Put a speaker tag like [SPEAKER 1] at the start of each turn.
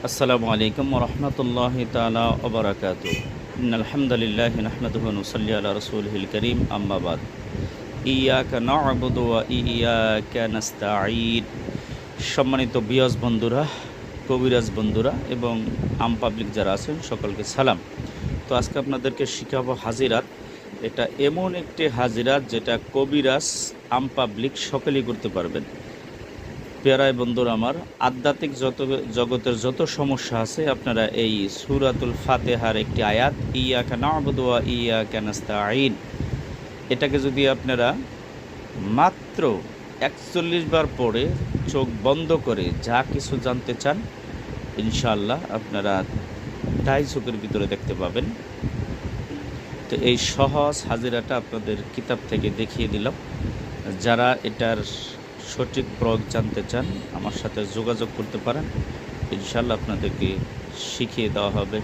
[SPEAKER 1] আসসালামু আলাইকুম ওয়া রাহমাতুল্লাহি তাআলা ওয়া বারাকাতুহু। ইন্নাল হামদালিল্লাহি নাহমাদুহু ওয়া নুসাল্লি আলা রাসূলিহিল কারীম, আম্মা বাদ। ইয়্যাকা না'বুদু ওয়া ইয়্যাকা নাস্তাঈন। সম্মানিত বিয়াস বন্ধুরা, কবিরাজ বন্ধুরা এবং আম পাবলিক যারা আছেন সকলকে সালাম। তো আজকে আপনাদেরকে শিখাবো হাজিরাত। এটা এমন একটি হাজিরাত যেটা কবিরাজ, আম পাবলিক সকলেই করতে পারবেন। পেয়ারায় বন্ধুরা আমার, আধ্যাত্মিক জগতের যত সমস্যা আছে আপনারা এই সূরাতুল ফাতিহার একটি আয়াত ইয়্যাকা না'বুদু ওয়া ইয়্যাকা নাস্তাঈন, এটাকে যদি আপনারা মাত্র ৪১ বার পড়ে চোখ বন্ধ করে যা কিছু জানতে চান, ইনশাআল্লাহ আপনারা তাই চোখের ভিতরে দেখতে পাবেন। তো এই সহজ হাজিরাটা আপনাদের কিতাব থেকে দেখিয়ে দিলাম। যারা এটার সঠিক প্রয়োগ জানতে চান আমার সাথে যোগাযোগ করতে পারেন, ইনশাআল্লাহ আপনাদেরকে শিখিয়ে দেওয়া হবে।